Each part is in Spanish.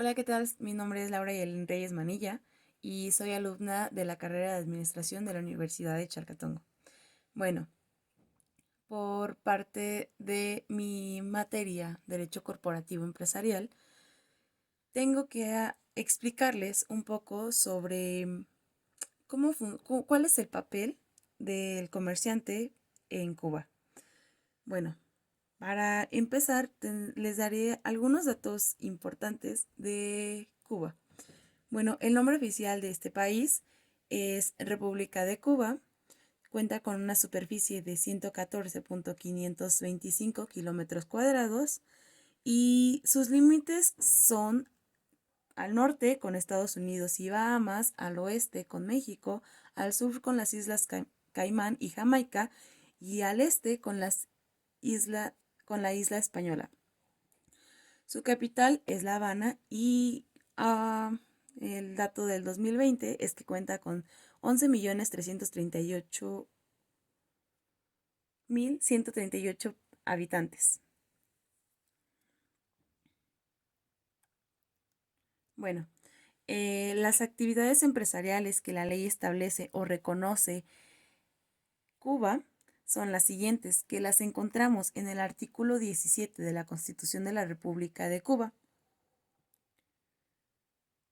Hola, ¿qué tal? Mi nombre es Laura Yelén Reyes Manilla y soy alumna de la carrera de Administración de la Universidad de Chalcatongo. Bueno, por parte de mi materia Derecho Corporativo Empresarial, tengo que explicarles un poco sobre cuál es el papel del comerciante en Cuba. Bueno, para empezar, les daré algunos datos importantes de Cuba. Bueno, el nombre oficial de este país es República de Cuba. Cuenta con una superficie de 114.525 kilómetros cuadrados y sus límites son al norte con Estados Unidos y Bahamas, al oeste con México, al sur con las islas Caimán y Jamaica y al este con con la isla española. Su capital es La Habana y el dato del 2020 es que cuenta con 11.338.138 habitantes. Bueno, las actividades empresariales que la ley establece o reconoce Cuba son las siguientes, que las encontramos en el artículo 17 de la Constitución de la República de Cuba.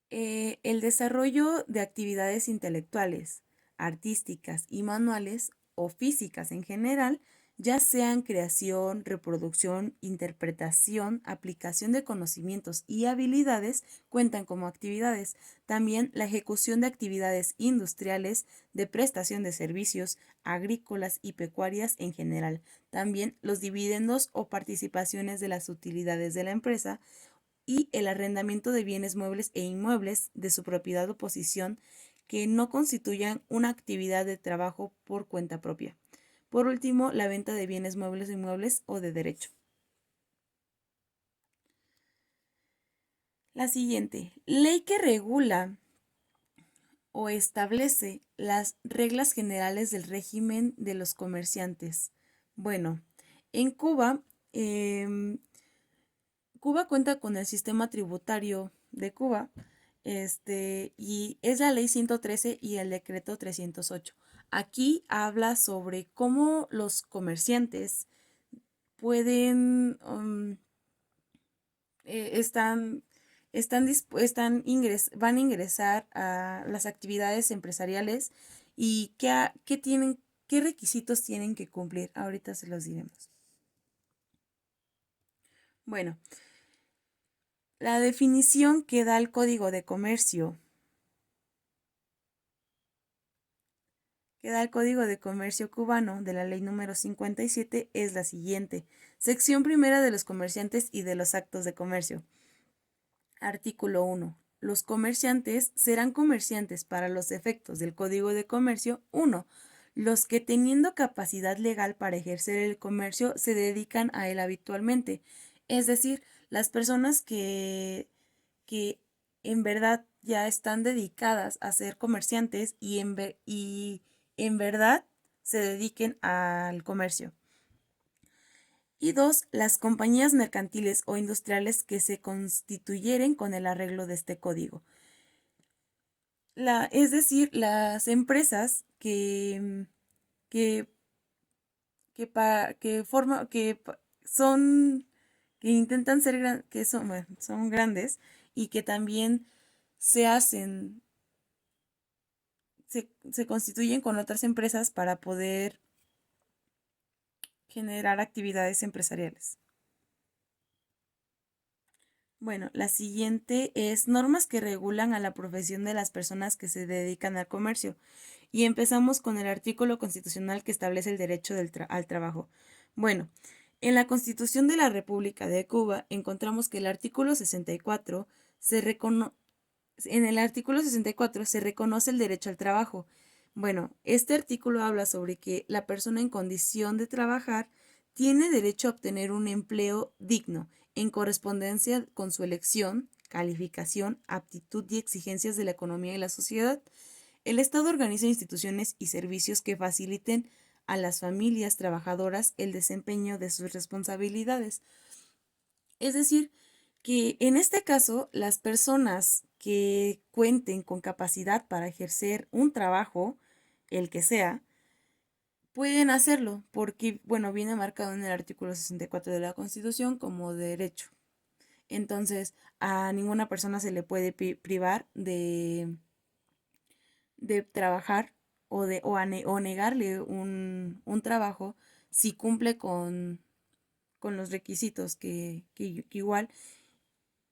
El desarrollo de actividades intelectuales, artísticas y manuales o físicas en general, ya sean creación, reproducción, interpretación, aplicación de conocimientos y habilidades, cuentan como actividades. También la ejecución de actividades industriales, de prestación de servicios, agrícolas y pecuarias en general. También los dividendos o participaciones de las utilidades de la empresa y el arrendamiento de bienes muebles e inmuebles de su propiedad o posesión que no constituyan una actividad de trabajo por cuenta propia. Por último, la venta de bienes muebles o inmuebles o de derecho. La siguiente, ley que regula o establece las reglas generales del régimen de los comerciantes. Bueno, en Cuba, Cuba cuenta con el sistema tributario de Cuba, y es la ley 113 y el decreto 308. Aquí habla sobre cómo los comerciantes pueden, están, van a ingresar a las actividades empresariales y qué requisitos tienen que cumplir. Ahorita se los diremos. Bueno, la definición que da el Código de Comercio cubano de la ley número 57 es la siguiente. Sección primera de los comerciantes y de los actos de comercio. Artículo 1. Los comerciantes serán comerciantes para los efectos del Código de Comercio 1. Los que teniendo capacidad legal para ejercer el comercio se dedican a él habitualmente. Es decir, las personas que en verdad ya están dedicadas a ser comerciantes y en verdad se dediquen al comercio. Y dos, las compañías mercantiles o industriales que se constituyeren con el arreglo de este código. Es decir, las empresas que, que forman, son, que intentan ser, que son, bueno, son grandes y que también se hacen, se constituyen con otras empresas para poder generar actividades empresariales. Bueno, la siguiente es normas que regulan a la profesión de las personas que se dedican al comercio. Y empezamos con el artículo constitucional que establece el derecho al trabajo. Bueno, en la Constitución de la República de Cuba encontramos que el artículo 64 en el artículo 64 se reconoce el derecho al trabajo. Bueno, este artículo habla sobre que la persona en condición de trabajar tiene derecho a obtener un empleo digno en correspondencia con su elección, calificación, aptitud y exigencias de la economía y la sociedad. El Estado organiza instituciones y servicios que faciliten a las familias trabajadoras el desempeño de sus responsabilidades. Es decir, que en este caso las personas que cuenten con capacidad para ejercer un trabajo, el que sea, pueden hacerlo porque, bueno, viene marcado en el artículo 64 de la Constitución como derecho. Entonces, a ninguna persona se le puede privar de trabajar o negarle un trabajo si cumple con los requisitos que igual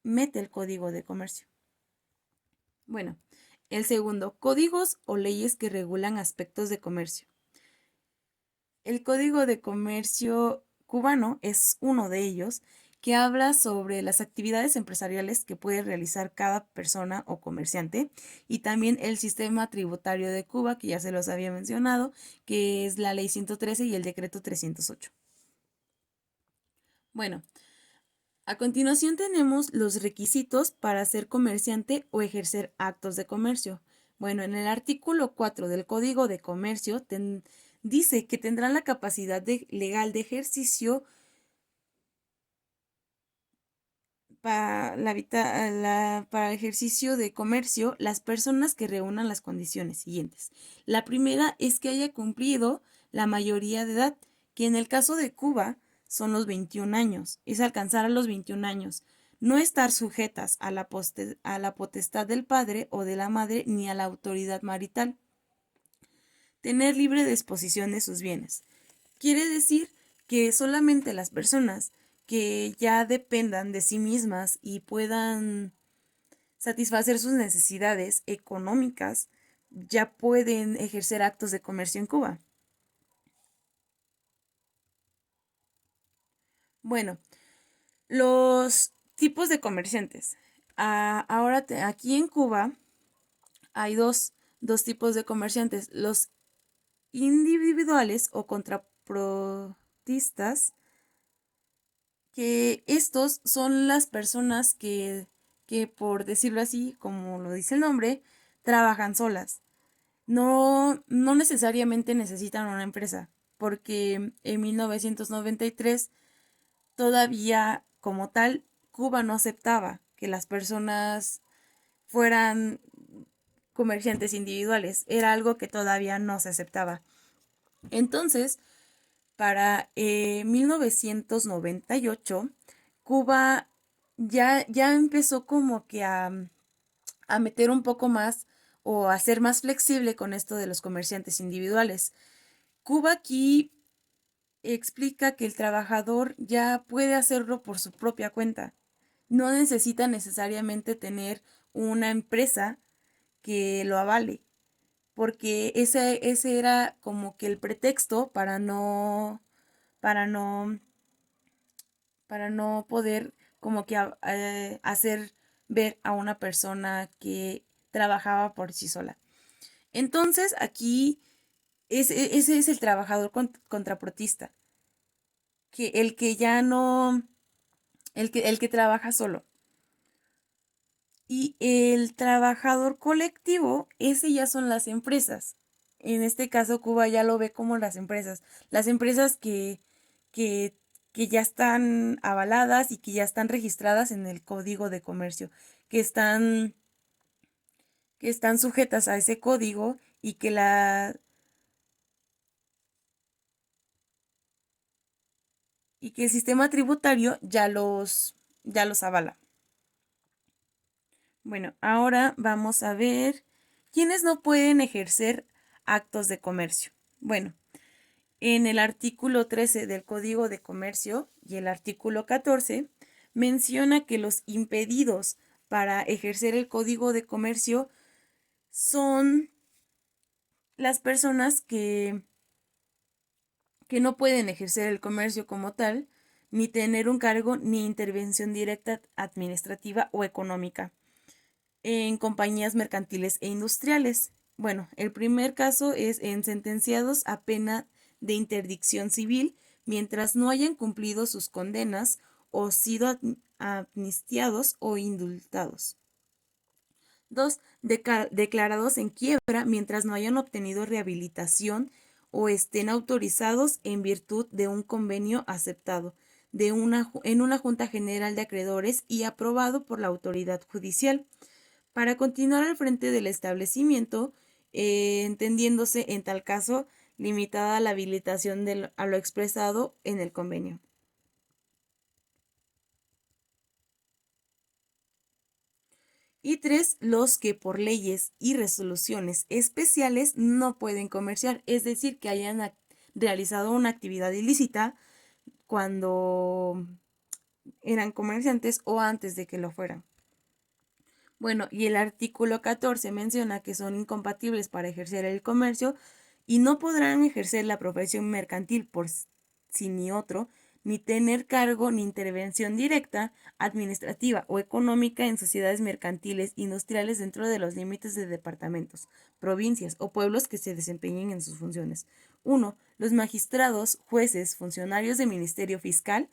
mete el Código de Comercio. Bueno, el segundo, códigos o leyes que regulan aspectos de comercio. El Código de Comercio cubano es uno de ellos que habla sobre las actividades empresariales que puede realizar cada persona o comerciante y también el sistema tributario de Cuba, que ya se los había mencionado, que es la Ley 113 y el Decreto 308. Bueno, a continuación tenemos los requisitos para ser comerciante o ejercer actos de comercio. Bueno, en el artículo 4 del Código de Comercio dice que tendrán la capacidad legal de ejercicio para ejercicio de comercio las personas que reúnan las condiciones siguientes. La primera es que haya cumplido la mayoría de edad, que en el caso de Cuba son los 21 años, es alcanzar a los 21 años, no estar sujetas a la potestad del padre o de la madre ni a la autoridad marital, tener libre disposición de sus bienes. Quiere decir que solamente las personas que ya dependan de sí mismas y puedan satisfacer sus necesidades económicas ya pueden ejercer actos de comercio en Cuba. Bueno, los tipos de comerciantes. Ahora aquí en Cuba hay dos tipos de comerciantes, los individuales o contraprotistas, que estos son las personas que, por decirlo así, como lo dice el nombre, trabajan solas. No necesariamente necesitan una empresa, porque en 1993 todavía como tal Cuba no aceptaba que las personas fueran comerciantes individuales. Era algo que todavía no se aceptaba. Entonces, para 1998, Cuba ya empezó como que a meter un poco más o a ser más flexible con esto de los comerciantes individuales. Cuba aquí explica que el trabajador ya puede hacerlo por su propia cuenta. No necesita necesariamente tener una empresa que lo avale, porque ese era como que el pretexto para no, para no poder como que hacer ver a una persona que trabajaba por sí sola. Entonces aquí ese es el trabajador contraprotista, que el que ya no, el que trabaja solo. Y el trabajador colectivo, ese ya son las empresas. En este caso, Cuba ya lo ve como las empresas. Las empresas que, que ya están avaladas y que ya están registradas en el Código de Comercio, que están, que están sujetas a ese código y que el sistema tributario ya los avala. Bueno, ahora vamos a ver quiénes no pueden ejercer actos de comercio. Bueno, en el artículo 13 del Código de Comercio y el artículo 14 menciona que los impedidos para ejercer el Código de Comercio son las personas que no pueden ejercer el comercio como tal, ni tener un cargo ni intervención directa administrativa o económica en compañías mercantiles e industriales. Bueno, el primer caso es en sentenciados a pena de interdicción civil mientras no hayan cumplido sus condenas o sido amnistiados o indultados. 2. Declarados en quiebra mientras no hayan obtenido rehabilitación o estén autorizados en virtud de un convenio aceptado. en una Junta General de Acreedores y aprobado por la autoridad judicial, para continuar al frente del establecimiento, entendiéndose en tal caso limitada la habilitación a lo expresado en el convenio. Y 3, los que por leyes y resoluciones especiales no pueden comerciar, es decir, que hayan realizado una actividad ilícita cuando eran comerciantes o antes de que lo fueran. Bueno, y el artículo 14 menciona que son incompatibles para ejercer el comercio y no podrán ejercer la profesión mercantil por sí ni otro, ni tener cargo ni intervención directa, administrativa o económica en sociedades mercantiles industriales dentro de los límites de departamentos, provincias o pueblos que se desempeñen en sus funciones. 1. Los magistrados, jueces, funcionarios del Ministerio Fiscal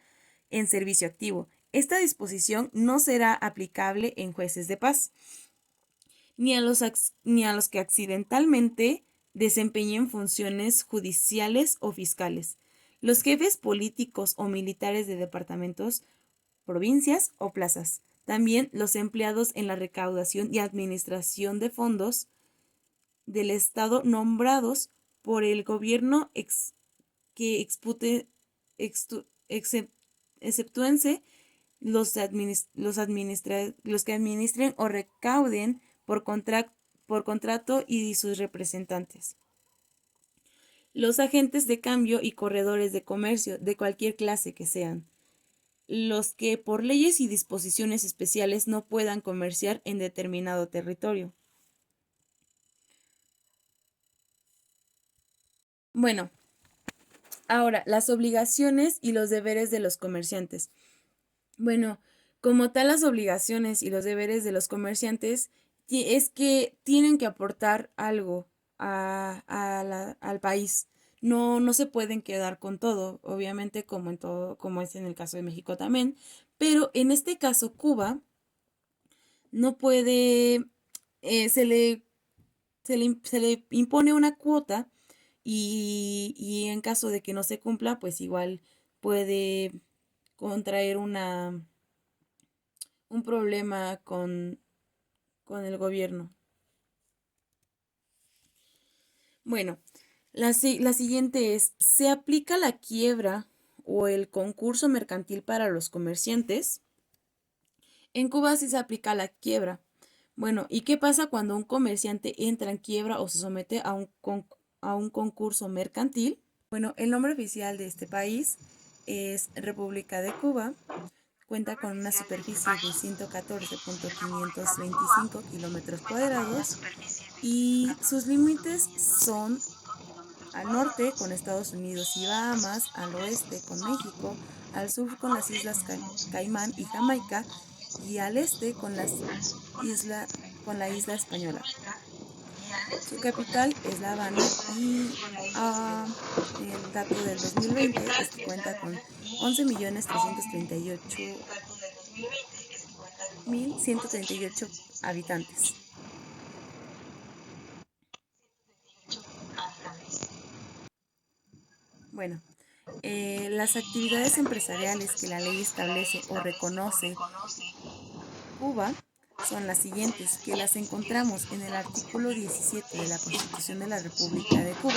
en servicio activo. Esta disposición no será aplicable en jueces de paz, ni a los que accidentalmente desempeñen funciones judiciales o fiscales, los jefes políticos o militares de departamentos, provincias o plazas, también los empleados en la recaudación y administración de fondos del Estado nombrados por el gobierno exceptúense los que administren o recauden por contrato y sus representantes. Los agentes de cambio y corredores de comercio de cualquier clase que sean. Los que por leyes y disposiciones especiales no puedan comerciar en determinado territorio. Bueno, ahora, las obligaciones y los deberes de los comerciantes. Bueno, como tal, las obligaciones y los deberes de los comerciantes es que tienen que aportar algo al país. No, no se pueden quedar con todo, obviamente, como en todo, como es en el caso de México también. Pero en este caso, Cuba no puede, se le impone una cuota y en caso de que no se cumpla, pues igual puede contraer un problema con el gobierno. Bueno, la siguiente es, ¿se aplica la quiebra o el concurso mercantil para los comerciantes? En Cuba sí se aplica la quiebra. Bueno, ¿y qué pasa cuando un comerciante entra en quiebra o se somete a un concurso mercantil? Bueno, el nombre oficial de este país es República de Cuba. Cuenta con una superficie de 114.525 kilómetros cuadrados y sus límites son al norte con Estados Unidos y Bahamas, al oeste con México, al sur con las islas Caimán y Jamaica y al este con la isla española. Su capital es La Habana y el dato del 2020 es que cuenta con 11.338.138 habitantes. Bueno, las actividades empresariales que la ley establece o reconoce Cuba son las siguientes, que las encontramos en el artículo 17 de la Constitución de la República de Cuba.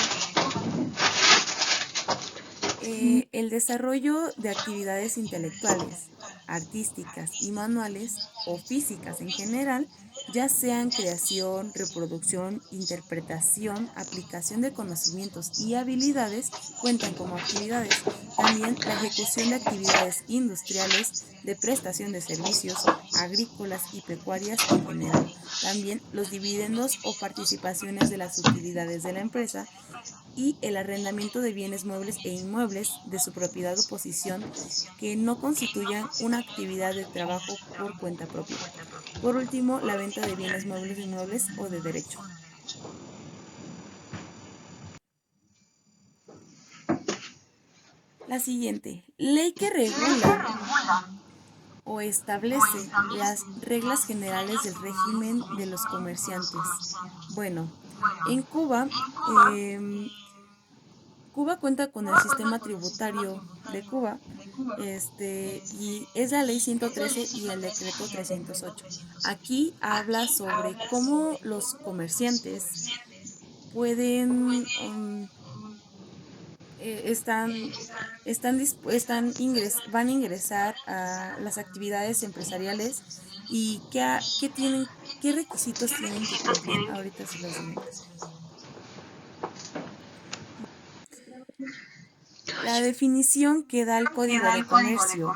El desarrollo de actividades intelectuales, artísticas y manuales o físicas en general, ya sean creación, reproducción, interpretación, aplicación de conocimientos y habilidades, cuentan como actividades. También la ejecución de actividades industriales, de prestación de servicios, agrícolas y pecuarias en general. También los dividendos o participaciones de las utilidades de la empresa y el arrendamiento de bienes muebles e inmuebles de su propiedad o posesión que no constituyan una actividad de trabajo por cuenta propia. Por último, la venta de bienes muebles, inmuebles o de derecho. La siguiente, ley que regula o establece las reglas generales del régimen de los comerciantes. Bueno, en Cuba, Cuba cuenta con el sistema tributario de Cuba, y es la ley 113 y el decreto 308. Aquí habla sobre cómo los comerciantes pueden, van a ingresar a las actividades empresariales y qué requisitos tienen que cumplir. Ahorita se los digo. La definición que da el Código de Comercio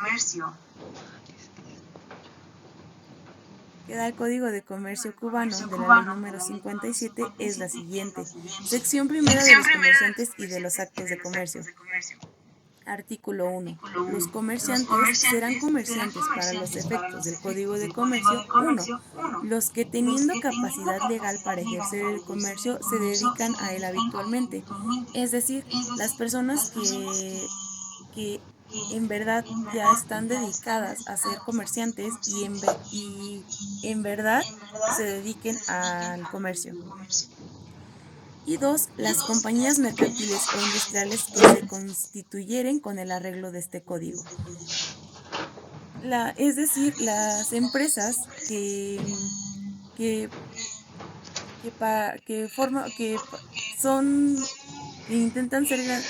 cubano de la ley número 57 es la siguiente. Sección primera de los comerciantes y de los actos de comercio. Artículo 1. Los comerciantes serán comerciantes para los efectos del Código de Comercio 1. Los que teniendo capacidad legal para ejercer el comercio se dedican a él habitualmente. Es decir, las personas que en verdad ya están dedicadas a ser comerciantes y en verdad se dediquen al comercio. Y 2. Las compañías mercantiles o industriales que se constituyeren con el arreglo de este código. Es decir, las empresas que intentan ser,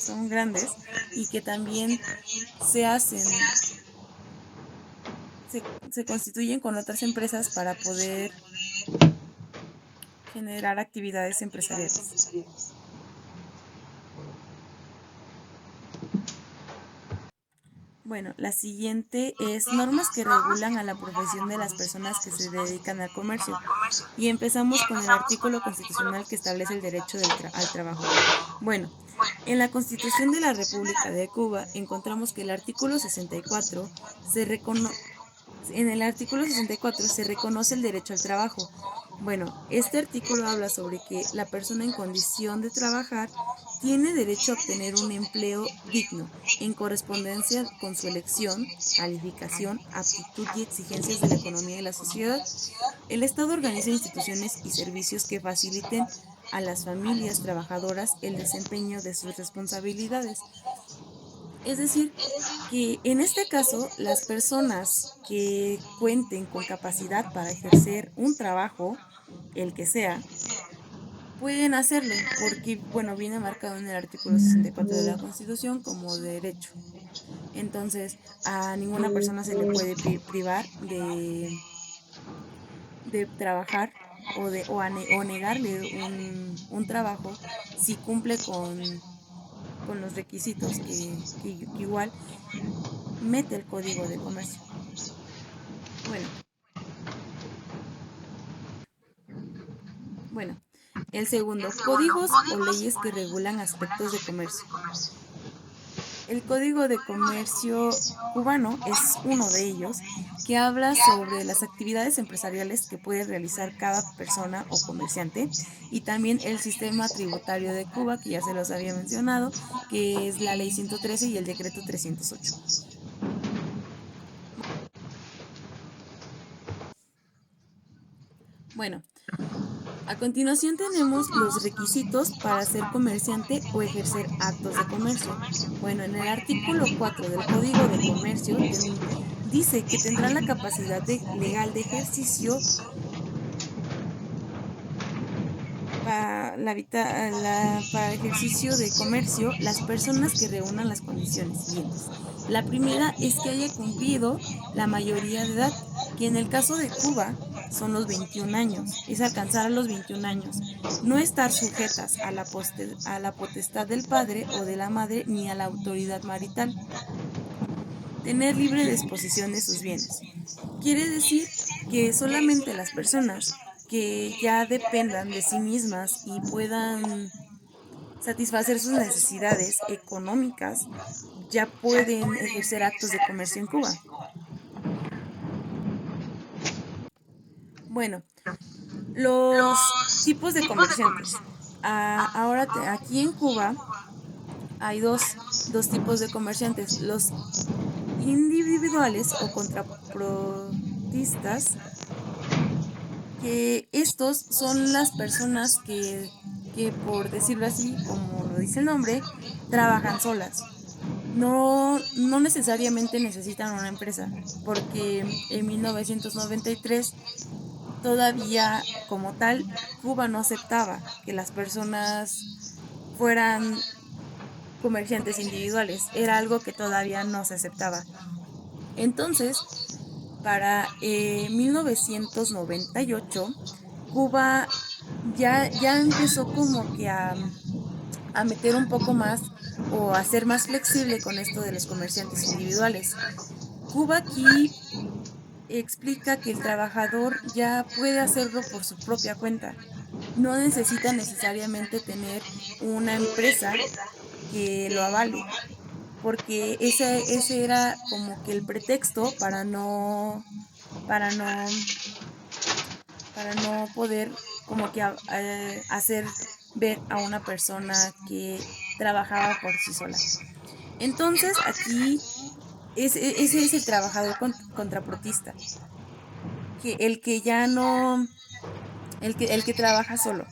son grandes y que también se constituyen con otras empresas para poder generar actividades empresariales. Bueno, la siguiente es normas que regulan a la profesión de las personas que se dedican al comercio. Y empezamos con el artículo constitucional que establece el derecho al trabajo. Bueno, en la Constitución de la República de Cuba encontramos que el artículo 64 en el artículo 64 se reconoce el derecho al trabajo. Bueno, este artículo habla sobre que la persona en condición de trabajar tiene derecho a obtener un empleo digno, en correspondencia con su elección, calificación, aptitud y exigencias de la economía y la sociedad. El Estado organiza instituciones y servicios que faciliten a las familias trabajadoras el desempeño de sus responsabilidades. Es decir, que en este caso, las personas que cuenten con capacidad para ejercer un trabajo, el que sea, pueden hacerlo, porque, bueno, viene marcado en el artículo 64 de la Constitución como derecho. Entonces, a ninguna persona se le puede privar de trabajar o negarle un trabajo si cumple con los requisitos que igual mete el Código de Comercio. Bueno, el segundo, códigos o leyes que regulan aspectos de comercio. El Código de Comercio cubano es uno de ellos, que habla sobre las actividades empresariales que puede realizar cada persona o comerciante, y también el sistema tributario de Cuba, que ya se los había mencionado, que es la ley 113 y el decreto 308. Bueno, a continuación tenemos los requisitos para ser comerciante o ejercer actos de comercio. Bueno, en el artículo 4 del Código de Comercio dice que tendrán la capacidad legal de ejercicio para ejercicio de comercio las personas que reúnan las condiciones siguientes. La primera es que haya cumplido la mayoría de edad, que en el caso de Cuba son los 21 años, es alcanzar a los 21 años, no estar sujetas a la potestad del padre o de la madre ni a la autoridad marital, tener libre disposición de sus bienes. Quiere decir que solamente las personas que ya dependan de sí mismas y puedan satisfacer sus necesidades económicas ya pueden ejercer actos de comercio en Cuba. Bueno, los tipos de comerciantes. Ahora aquí en Cuba hay dos tipos de comerciantes, los individuales o contraprotistas, que estos son las personas que por decirlo así, como lo dice el nombre, trabajan solas. No necesariamente necesitan una empresa, porque en 1993 todavía como tal Cuba no aceptaba que las personas fueran comerciantes individuales, era algo que todavía no se aceptaba. Entonces, para 1998, Cuba ya empezó como que a meter un poco más o a ser más flexible con esto de los comerciantes individuales. Cuba aquí explica que el trabajador ya puede hacerlo por su propia cuenta. No necesita necesariamente tener una empresa que lo avale, porque ese era como que el pretexto para no, para no poder como que hacer ver a una persona que trabajaba por sí sola. Entonces aquí ese es el trabajador contraprotista, que el que ya no, el que trabaja solo.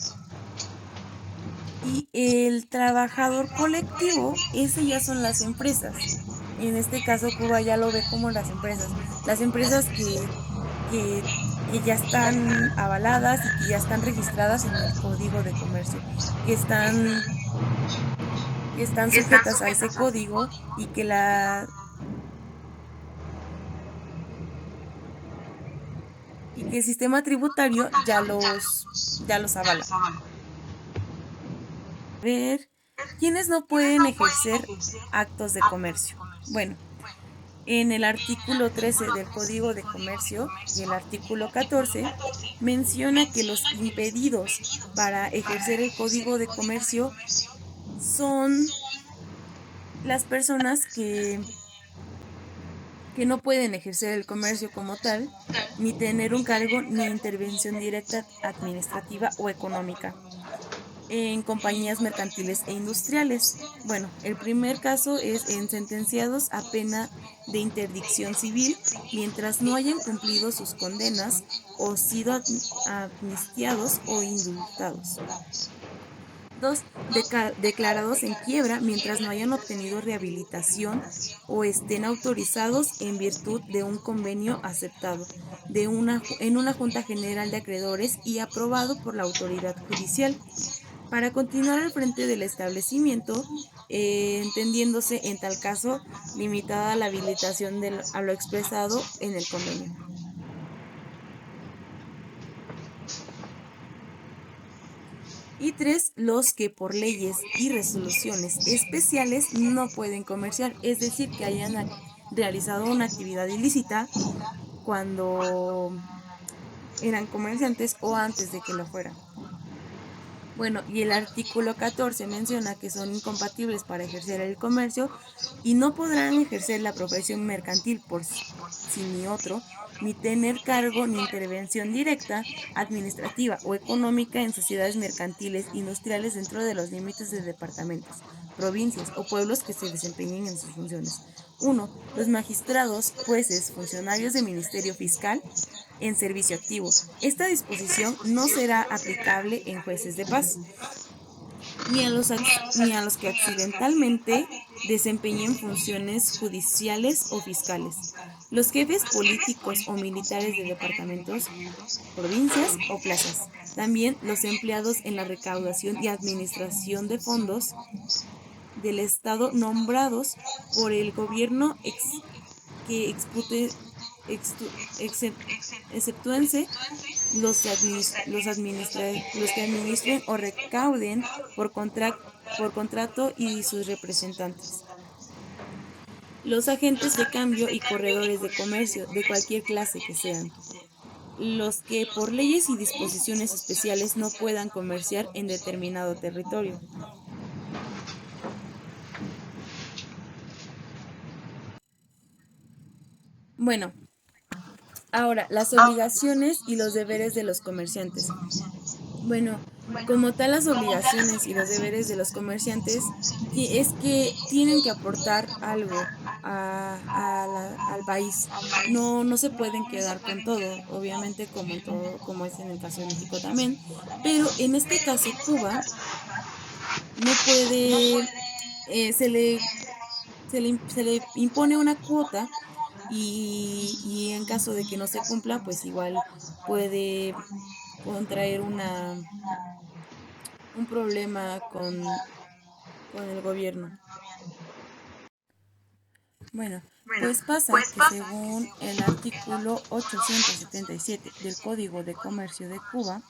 Y el trabajador colectivo, ese ya son las empresas. En este caso, Cuba ya lo ve como las empresas. Las empresas que, que ya están avaladas y que ya están registradas en el Código de Comercio, que están sujetas a ese código y que y que el sistema tributario ya los avala. Ver quiénes no pueden ejercer actos de comercio. Bueno, en el artículo 13 del Código de Comercio y el artículo 14 menciona que los impedidos para ejercer el Código de Comercio son las personas que no pueden ejercer el comercio como tal, ni tener un cargo ni intervención directa administrativa o económica en compañías mercantiles e industriales. Bueno, el primer caso es en sentenciados a pena de interdicción civil mientras no hayan cumplido sus condenas o sido amnistiados o indultados. 2. Declarados en quiebra mientras no hayan obtenido rehabilitación o estén autorizados en virtud de un convenio aceptado en una Junta General de Acreedores y aprobado por la autoridad judicial para continuar al frente del establecimiento, entendiéndose en tal caso limitada la habilitación a lo expresado en el convenio. Y 3, los que por leyes y resoluciones especiales no pueden comerciar, es decir, que hayan realizado una actividad ilícita cuando eran comerciantes o antes de que lo fueran. Bueno, y el artículo 14 menciona que son incompatibles para ejercer el comercio y no podrán ejercer la profesión mercantil por sí ni otro, ni tener cargo ni intervención directa, administrativa o económica en sociedades mercantiles industriales dentro de los límites de departamentos, provincias o pueblos que se desempeñen en sus funciones. 1. Los magistrados, jueces, funcionarios del Ministerio Fiscal en servicio activo. Esta disposición no será aplicable en jueces de paz, ni a los que accidentalmente desempeñen funciones judiciales o fiscales, los jefes políticos o militares de departamentos, provincias o plazas, también los empleados en la recaudación y administración de fondos del Estado nombrados por el gobierno que exceptúense los que administren o recauden por contrato y sus representantes. Los agentes de cambio y corredores de comercio de cualquier clase que sean. Los que por leyes y disposiciones especiales no puedan comerciar en determinado territorio. Bueno, ahora, las obligaciones y los deberes de los comerciantes. Bueno, como tal las obligaciones y los deberes de los comerciantes es que tienen que aportar algo al país. No se pueden quedar con todo, obviamente como en todo, como es en el caso de México también. Pero en este caso, Cuba no puede, se le, se le impone una cuota y en caso de que no se cumpla, pues igual puede contraer un problema con el gobierno. Bueno, pues pasa que según el artículo 877 del Código de Comercio de Cuba,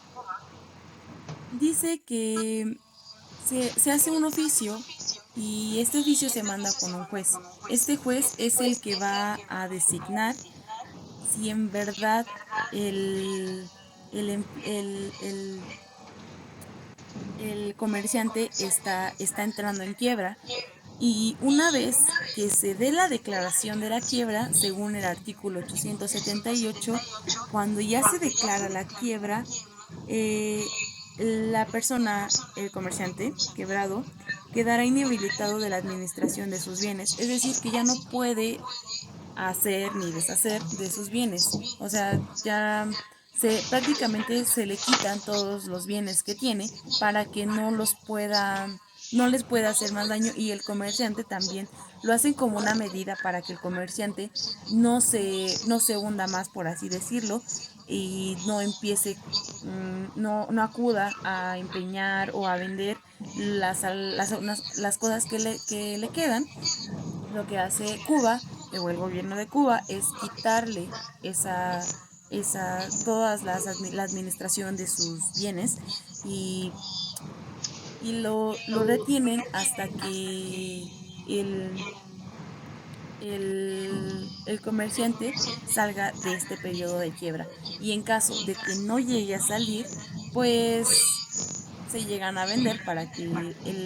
dice que se hace un oficio y este oficio se manda con un juez. Este juez es el que va a designar si en verdad el, el comerciante está entrando en quiebra. Y una vez que se dé la declaración de la quiebra, según el artículo 878, cuando ya se declara la quiebra, la persona, el comerciante quebrado, quedará inhabilitado de la administración de sus bienes. Es decir, que ya no puede hacer ni deshacer de sus bienes. O sea, ya prácticamente se le quitan todos los bienes que tiene para que no les pueda hacer más daño y el comerciante también lo hacen como una medida para que el comerciante no se hunda más, por así decirlo, y no empiece, no acuda a empeñar o a vender las cosas que le quedan. Lo que hace Cuba o el gobierno de Cuba es quitarle todas la administración de sus bienes y, y lo retienen hasta que el, el comerciante salga de este periodo de quiebra. Y en caso de que no llegue a salir, pues se llegan a vender para que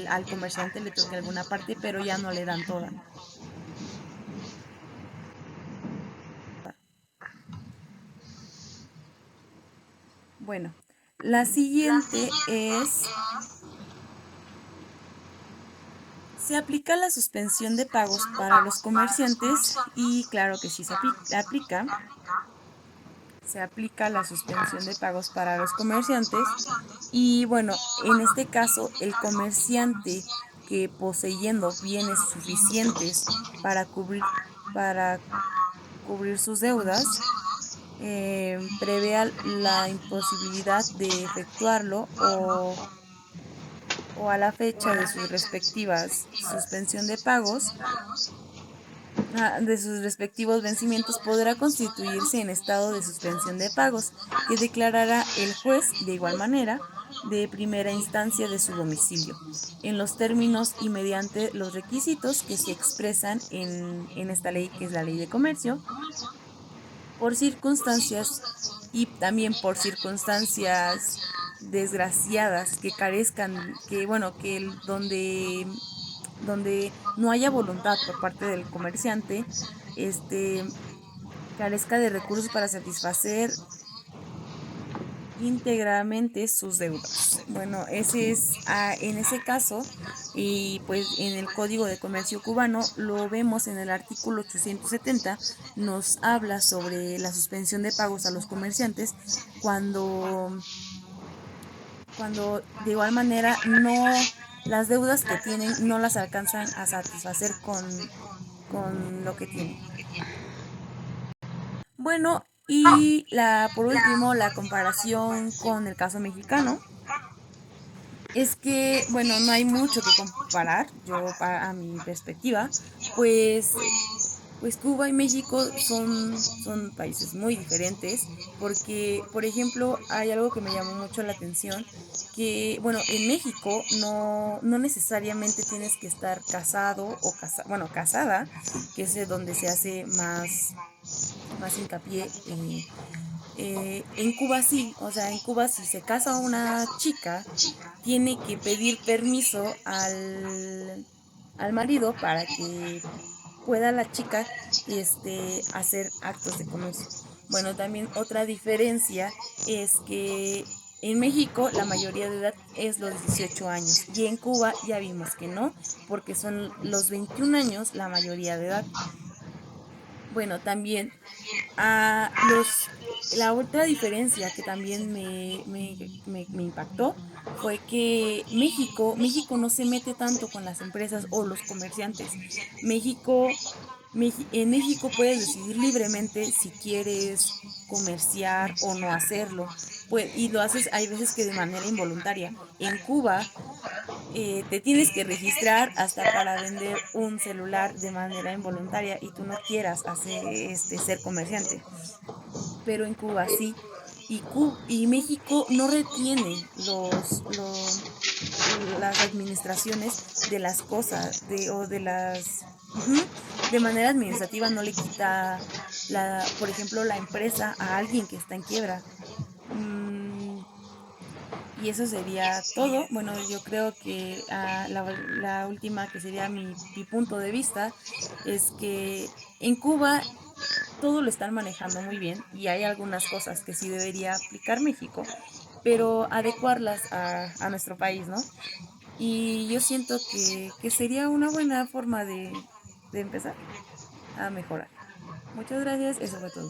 al comerciante le toque alguna parte, pero ya no le dan toda. Bueno, la siguiente es, se aplica la suspensión de pagos para los comerciantes y claro que sí aplica, se aplica la suspensión de pagos para los comerciantes y bueno, en este caso el comerciante que poseyendo bienes suficientes para para cubrir sus deudas, prevea la imposibilidad de efectuarlo o a la fecha de sus respectivas suspensión de pagos, de sus respectivos vencimientos, podrá constituirse en estado de suspensión de pagos, que declarará el juez de igual manera de primera instancia de su domicilio, en los términos y mediante los requisitos que se expresan en esta ley, que es la ley de comercio, por circunstancias y también por circunstancias desgraciadas que carezcan, que bueno, donde no haya voluntad por parte del comerciante, este carezca de recursos para satisfacer íntegramente sus deudas. Bueno, ese es en ese caso, y pues en el Código de Comercio cubano lo vemos en el artículo 870, nos habla sobre la suspensión de pagos a los comerciantes cuando de igual manera las deudas que tienen no las alcanzan a satisfacer con lo que tienen. Bueno, y por último, la comparación con el caso mexicano es que, bueno, no hay mucho que comparar, a mi perspectiva, pues, pues Cuba y México son países muy diferentes, porque, por ejemplo, hay algo que me llamó mucho la atención, que, bueno, en México no necesariamente tienes que estar casado o casada, que es donde se hace más hincapié. En Cuba sí, o sea, en Cuba si se casa una chica, tiene que pedir permiso al marido para que pueda la chica hacer actos de comercio. Bueno, también otra diferencia es que en México la mayoría de edad es los 18 años y en Cuba ya vimos que no, porque son los 21 años la mayoría de edad. Bueno, también a La otra diferencia que también me impactó fue que México no se mete tanto con las empresas o los comerciantes. México en México puedes decidir libremente si quieres comerciar o no hacerlo, y lo haces, hay veces que de manera involuntaria. En Cuba, te tienes que registrar hasta para vender un celular de manera involuntaria y tú no quieras ser comerciante, pero en Cuba sí. Y México no retiene las administraciones de las cosas, ujú, de manera administrativa no le quita por ejemplo, la empresa a alguien que está en quiebra. Mm, y eso sería todo. Bueno, yo creo que la última, que sería mi punto de vista, es que en Cuba todo lo están manejando muy bien y hay algunas cosas que sí debería aplicar México, pero adecuarlas a nuestro país, ¿no? Y yo siento que sería una buena forma de empezar a mejorar. Muchas gracias, eso fue todo.